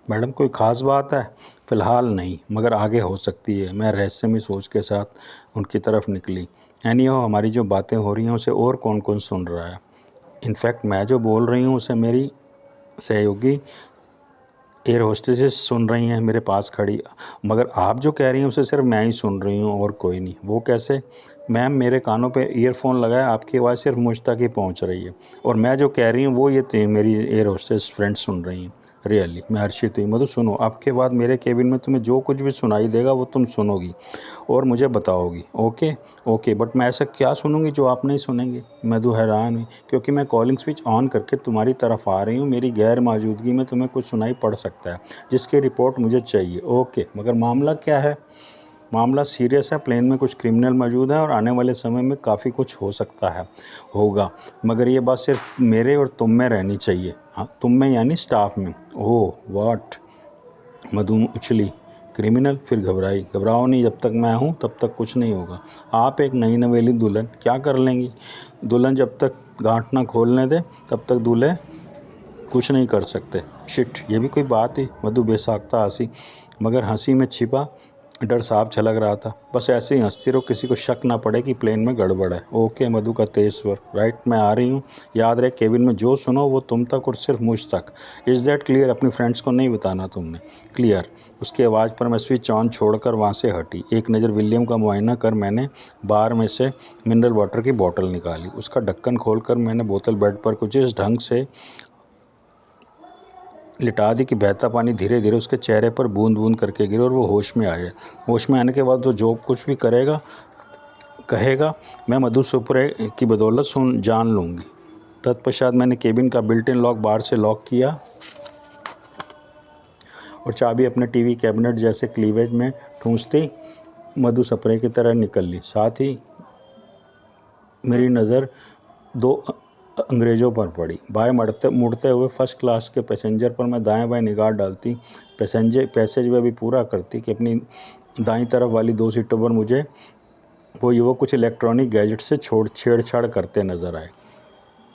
Madam कोई ख़ास बात है? फ़िलहाल नहीं, मगर आगे हो सकती है। मैं रहस्यमय सोच के साथ उनकी तरफ निकली। एनीहाउ हमारी जो बातें हो रही हैं उसे और कौन कौन सुन रहा है? इनफैक्ट मैं जो बोल रही हूँ उसे मेरी सहयोगी एयर होस्टेसेस सुन रही हैं मेरे पास खड़ी, मगर आप जो कह रही हैं उसे सिर्फ मैं ही सुन रही हूँ और कोई नहीं। वो कैसे? मैम मेरे कानों पे ईयरफोन लगा है, आपकी आवाज़ सिर्फ मुझ तक ही पहुँच रही है, और मैं जो कह रही हूँ वो ये मेरी एयर होस्टेस फ्रेंड सुन रही हैं। रियली मैं हर्षित हुई। मधु सुनो, अब के बाद मेरे केबिन में तुम्हें जो कुछ भी सुनाई देगा वो तुम सुनोगी और मुझे बताओगी। ओके? ओके, बट मैं ऐसा क्या सुनूंगी जो आप नहीं सुनेंगे? मधु हैरान हुई, क्योंकि मैं कॉलिंग स्विच ऑन करके तुम्हारी तरफ आ रही हूँ। मेरी गैर मौजूदगी में तुम्हें कुछ सुनाई पड़ सकता है जिसकी रिपोर्ट मुझे चाहिए। ओके, मगर मामला क्या है? मामला सीरियस है, प्लेन में कुछ क्रिमिनल मौजूद है और आने वाले समय में काफ़ी कुछ हो सकता है, होगा, मगर ये बात सिर्फ मेरे और तुम में रहनी चाहिए। हाँ, तुम में यानी स्टाफ में। ओह वाट? मधु उछली। क्रिमिनल? फिर घबराई। घबराओ नहीं, जब तक मैं हूँ तब तक कुछ नहीं होगा। आप एक नई नवेली दुल्हन क्या कर लेंगी? दुल्हन जब तक गांठ ना खोलने दे तब तक दूल्हे कुछ नहीं कर सकते। शिट, ये भी कोई बात ही? मधु बेसाख्ता हंसी, मगर हंसी में छिपा डर साफ झलक रहा था। बस ऐसे ही हंसती रहो, किसी को शक ना पड़े कि प्लेन में गड़बड़ है। ओके, मधु का तेज स्वर। राइट, मैं आ रही हूँ। याद रहे, केबिन में जो सुनो वो तुम तक और सिर्फ मुझ तक। Is that clear? अपनी फ्रेंड्स को नहीं बताना तुमने। क्लियर। उसकी आवाज़ पर मैं स्विच ऑन छोड़कर वहाँ से हटी। एक नज़र विलियम का मुआयना कर मैंने बार में से मिनरल वाटर की बोतल निकाली। उसका ढक्कन खोलकर मैंने बोतल बेड पर कुछ इस ढंग से लिटा दी कि बहता पानी धीरे धीरे उसके चेहरे पर बूंद बूंद करके गिरे और वो होश में आए। होश में आने के बाद वो जो कुछ भी करेगा कहेगा मैं मधु सुपुरे की बदौलत जान लूँगी। तत्पश्चात मैंने केबिन का बिल्ट इन लॉक बार से लॉक किया और चाबी अपने टीवी कैबिनेट जैसे क्लीवेज में ठूंसती मधु सपरे की तरह निकल ली। साथ ही मेरी नज़र दो अंग्रेज़ों पर पड़ी। बाएं मुड़ते हुए फर्स्ट क्लास के पैसेंजर पर मैं दाएं बाएं निगाह डालती, पैसेज वे भी पूरा करती कि अपनी दाईं तरफ वाली दो सीटों पर मुझे वो युवक कुछ इलेक्ट्रॉनिक गैजेट से छेड़छाड़ करते नजर आए।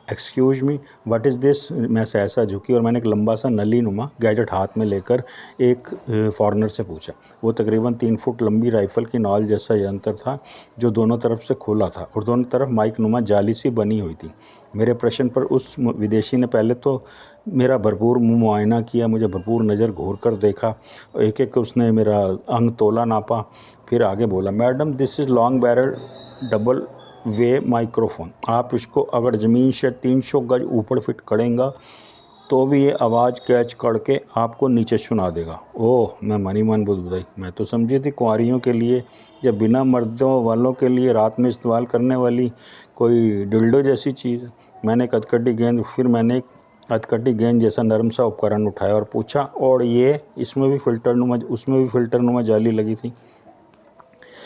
Excuse me, what is this? मैं सहसा झुकी और मैंने एक लंबा सा नली नुमा गैजेट हाथ में लेकर एक फॉरेनर से पूछा। वो तकरीबन 3 फुट लंबी राइफ़ल की नॉल जैसा यंत्र था जो दोनों तरफ से खुला था और दोनों तरफ माइक नुमा जाली सी बनी हुई थी। मेरे प्रश्न पर उस विदेशी ने पहले तो मेरा भरपूर मुआयना किया, मुझे भरपूर नज़र घूर कर देखा, एक एक उसने मेरा अंग तोला नापा, फिर आगे बोला, madam this is long barrel double way microphone. आप इसको अगर ज़मीन से 300 गज ऊपर फिट करेंगे तो भी ये आवाज़ कैच करके आपको नीचे सुना देगा। ओह, मैं मनी मन बुदबुदाई। मैं तो समझी थी कुंवारियों के लिए या बिना मर्दों वालों के लिए रात में इस्तेमाल करने वाली कोई डिल्डो जैसी चीज़। मैंने एक अधकटी गेंद जैसा नरम सा उपकरण उठाया और पूछा, और ये उसमें भी फिल्टर नुमा जाली लगी थी?